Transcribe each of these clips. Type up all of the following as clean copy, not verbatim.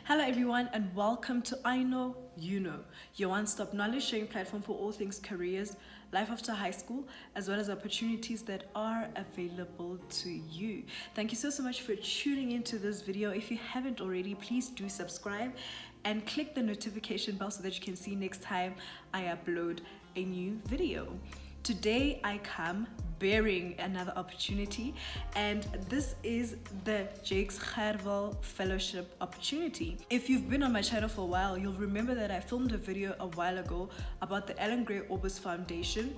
Hello everyone and welcome to I Know You Know, your one-stop knowledge sharing platform for all things careers, life after high school, as well as opportunities that are available to you. Thank you so much for tuning into this video. If you haven't already, please do subscribe and click the notification bell so that you can see next time I upload a new video. Today I come bearing another opportunity, and this is the Gerwel Fellowship opportunity. If you've been on my channel for a while, you'll remember that I filmed a video a while ago about the Allan Orbis Foundation,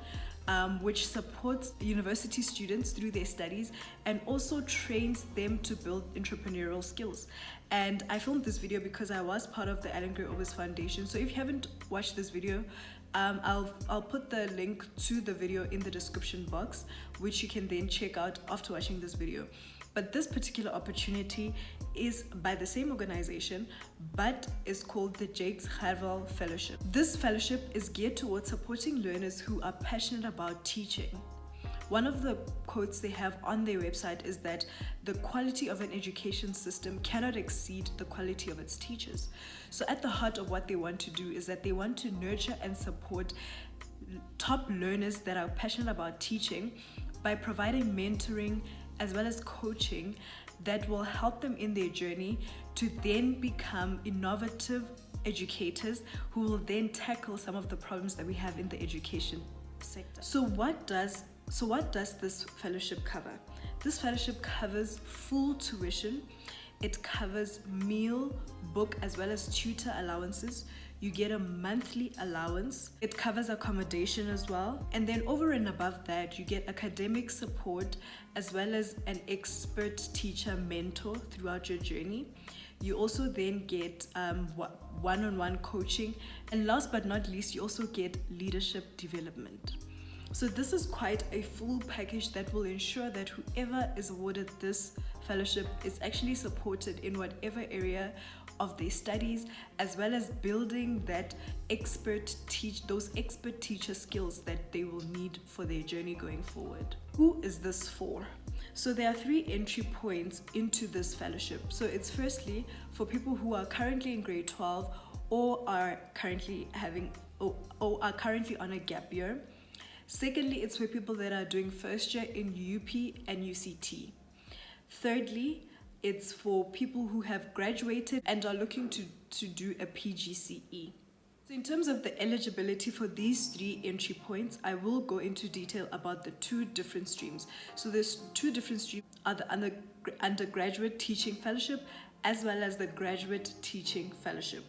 which supports university students through their studies and also trains them to build entrepreneurial skills. And I filmed this video because I was part of the Allan Orbis Foundation. So if you haven't watched this video, I'll put the link to the video in the description box, which you can then check out after watching this video. But this particular opportunity is by the same organization, but is called the Gerwel Fellowship. This fellowship is geared towards supporting learners who are passionate about teaching. One of the quotes they have on their website is that the quality of an education system cannot exceed the quality of its teachers. So at the heart of what they want to do is that they want to nurture and support top learners that are passionate about teaching by providing mentoring as well as coaching that will help them in their journey to then become innovative educators who will then tackle some of the problems that we have in the education sector. So what does this fellowship cover? This fellowship covers full tuition. It covers meal, book, as well as tutor allowances. You get a monthly allowance. It covers accommodation as well. And then over and above that, you get academic support as well as an expert teacher mentor throughout your journey. You also then get one-on-one coaching. And last but not least, you also get leadership development. So this is quite a full package that will ensure that whoever is awarded this fellowship is actually supported in whatever area of their studies, as well as building that those expert teacher skills that they will need for their journey going forward. Who is this for? So there are 3 entry points into this fellowship. So it's firstly for people who are currently in grade 12 or are currently on a gap year. Secondly, it's for people that are doing first year in UP and UCT. Thirdly, it's for people who have graduated and are looking to do a PGCE. So in terms of the eligibility for these 3 entry points, I will go into detail about the 2 different streams. So there's 2 different streams are the Undergraduate Teaching Fellowship as well as the Graduate Teaching Fellowship.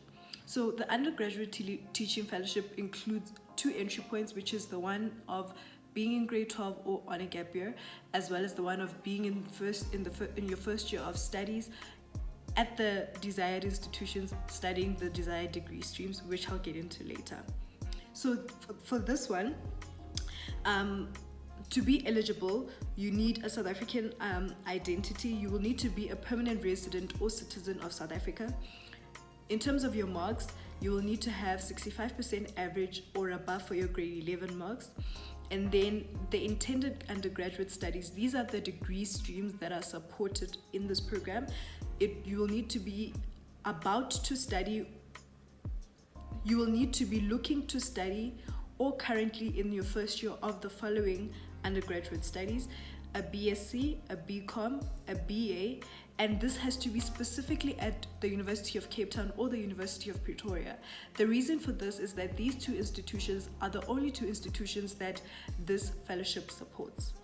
So the Undergraduate Teaching Fellowship includes 2 entry points, which is the one of being in grade 12 or on a gap year, as well as the one of being in your first year of studies at the desired institutions, studying the desired degree streams, which I'll get into later. So for this one, to be eligible, you need a South African identity. You will need to be a permanent resident or citizen of South Africa. In terms of your marks, you will need to have 65% average or above for your grade 11 marks. And then the intended undergraduate studies, these are the degree streams that are supported in this program. You will need to be about to study, you will need to be looking to study or currently in your first year of the following undergraduate studies: a BSc, a BCom, a BA, and this has to be specifically at the University of Cape Town or the University of Pretoria. The reason for this is that these 2 institutions are the only 2 institutions that this fellowship supports.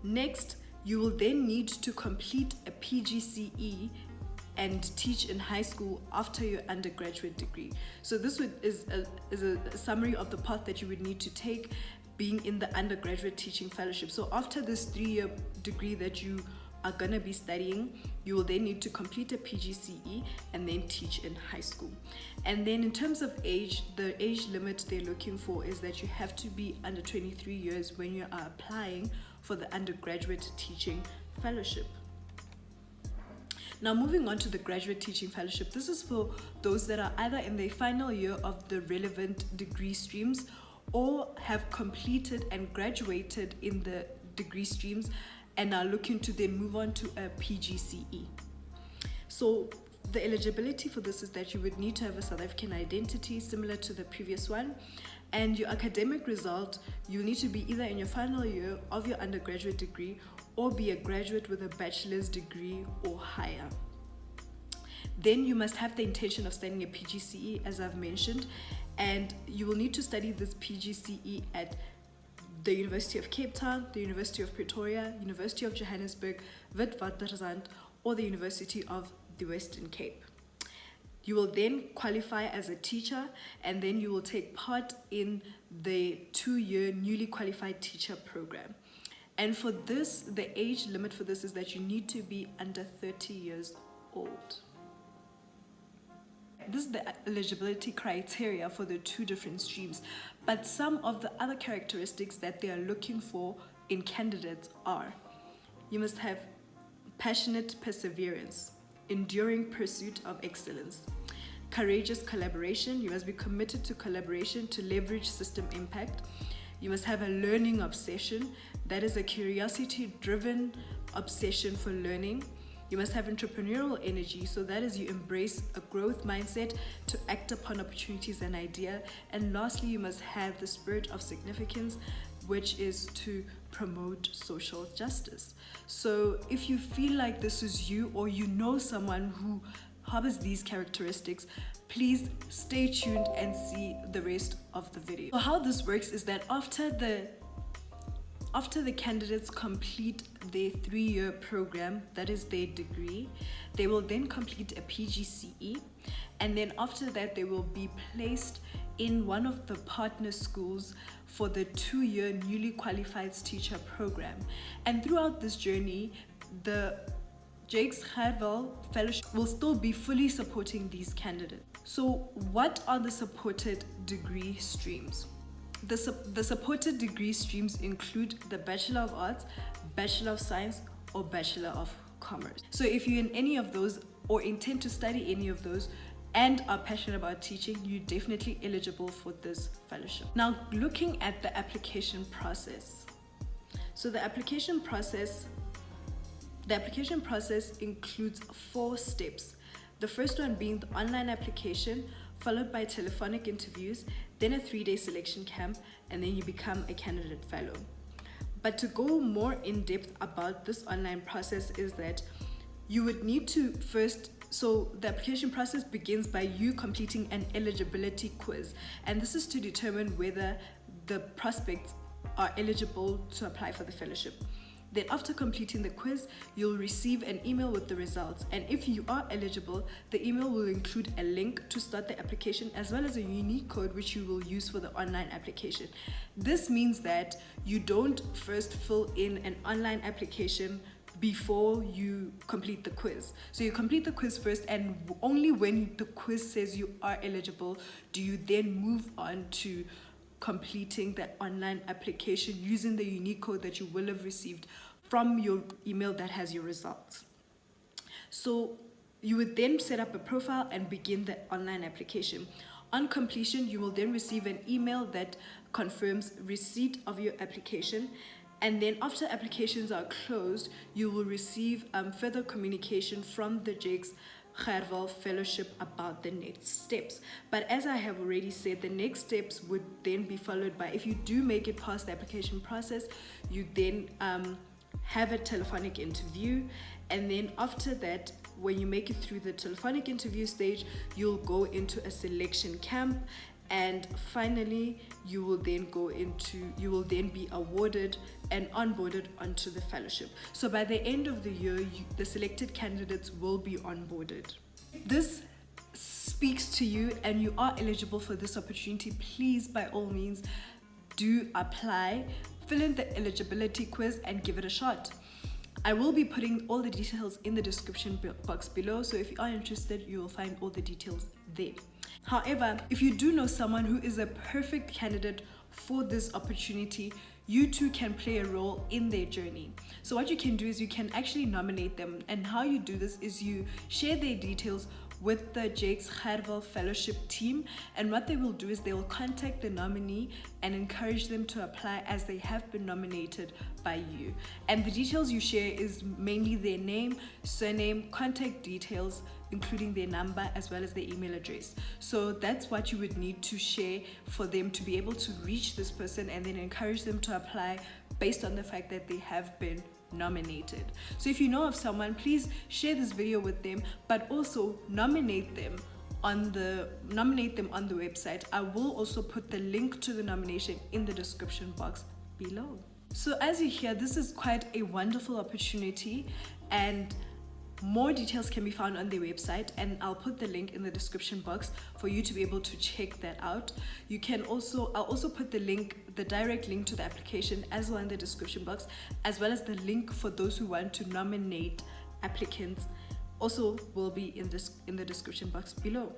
Next, you will then need to complete a PGCE and teach in high school after your undergraduate degree. So this is a summary of the path that you would need to take being in the Undergraduate Teaching Fellowship. So after this 3-year degree that you are gonna be studying, you will then need to complete a PGCE and then teach in high school. And then in terms of age, the age limit they're looking for is that you have to be under 23 years when you are applying for the Undergraduate Teaching Fellowship. Now moving on to the Graduate Teaching Fellowship, this is for those that are either in their final year of the relevant degree streams or have completed and graduated in the degree streams and are looking to then move on to a PGCE. So The eligibility for this is that you would need to have a South African identity similar to the previous one, and your academic result, you need to be either in your final year of your undergraduate degree or be a graduate with a bachelor's degree or higher. Then you must have the intention of studying a PGCE, as I've mentioned, and you will need to study this PGCE at the University of Cape Town, the University of Pretoria, University of Johannesburg, Witwatersrand, or the University of the Western Cape. You will then qualify as a teacher, and then you will take part in the 2-year newly qualified teacher program. And for this, the age limit for this is that you need to be under 30 years old. This is the eligibility criteria for the 2 different streams, but some of the other characteristics that they are looking for in candidates are: you must have passionate perseverance, enduring pursuit of excellence, courageous collaboration. You must be committed to collaboration to leverage system impact. You must have a learning obsession, that is a curiosity-driven obsession for learning. You must have entrepreneurial energy, so that is you embrace a growth mindset to act upon opportunities and idea. And lastly, you must have the spirit of significance, which is to promote social justice. So if you feel like this is you, or you know someone who harbors these characteristics, please stay tuned and see the rest of the video. So how this works is that after the candidates complete their 3-year program, that is their degree, they will then complete a PGCE, and then after that they will be placed in one of the partner schools for the 2-year newly qualified teacher program. And throughout this journey, the Gerwel Fellowship will still be fully supporting these candidates. So what are the supported degree streams? The supported degree streams include the Bachelor of Arts, Bachelor of Science, or Bachelor of Commerce. So if you're in any of those or intend to study any of those and are passionate about teaching, you're definitely eligible for this fellowship. Now, looking at the application process. So the application process includes 4 steps. The first one being the online application, followed by telephonic interviews, then a 3-day selection camp, and then you become a candidate fellow. But to go more in depth about this online process is that you would need to first, so the application process begins by you completing an eligibility quiz, and this is to determine whether the prospects are eligible to apply for the fellowship. Then after completing the quiz, you'll receive an email with the results. And if you are eligible, the email will include a link to start the application as well as a unique code which you will use for the online application. This means that you don't first fill in an online application before you complete the quiz. So you complete the quiz first, and only when the quiz says you are eligible do you then move on to completing the online application using the unique code that you will have received from your email that has your results. So you would then set up a profile and begin the online application. On completion, you will then receive an email that confirms receipt of your application, and then after applications are closed, you will receive further communication from the Gerwel Fellowship about the next steps. But as I have already said, the next steps would then be followed by, if you do make it past the application process, you then have a telephonic interview, and then after that, when you make it through the telephonic interview stage, you'll go into a selection camp, and finally you will then be awarded and onboarded onto the fellowship. So by the end of the year, the selected candidates will be onboarded. This speaks to you and you are eligible for this opportunity. Please, by all means, do apply, fill in the eligibility quiz and give it a shot. I will be putting all the details in the description box below, so if you are interested, you will find all the details there. However, if you do know someone who is a perfect candidate for this opportunity, you too can play a role in their journey. So what you can do is you can actually nominate them, and how you do this is you share their details with the Gerwel Fellowship team, and what they will do is they will contact the nominee and encourage them to apply as they have been nominated by you. And the details you share is mainly their name, surname, contact details, including their number as well as their email address. So that's what you would need to share for them to be able to reach this person and then encourage them to apply based on the fact that they have been nominated. So if you know of someone, please share this video with them, but also nominate them on the website. I will also put the link to the nomination in the description box below. So as you hear, this is quite a wonderful opportunity, and more details can be found on their website, and I'll put the link in the description box for you to be able to check that out. I'll also put the direct link to the application as well in the description box, as well as the link for those who want to nominate applicants also will be in the description box below.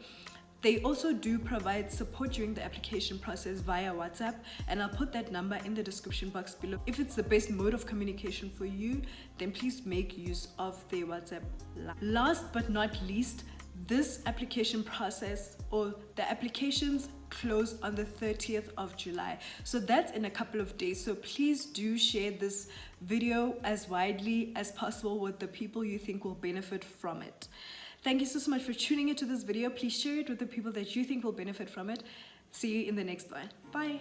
They also do provide support during the application process via WhatsApp, and I'll put that number in the description box below. If it's the best mode of communication for you, then please make use of their WhatsApp line. Last but not least, this application process, or the applications, close on the 30th of July. So that's in a couple of days. So please do share this video as widely as possible with the people you think will benefit from it. Thank you so much for tuning into this video. Please share it with the people that you think will benefit from it. See you in the next one. Bye.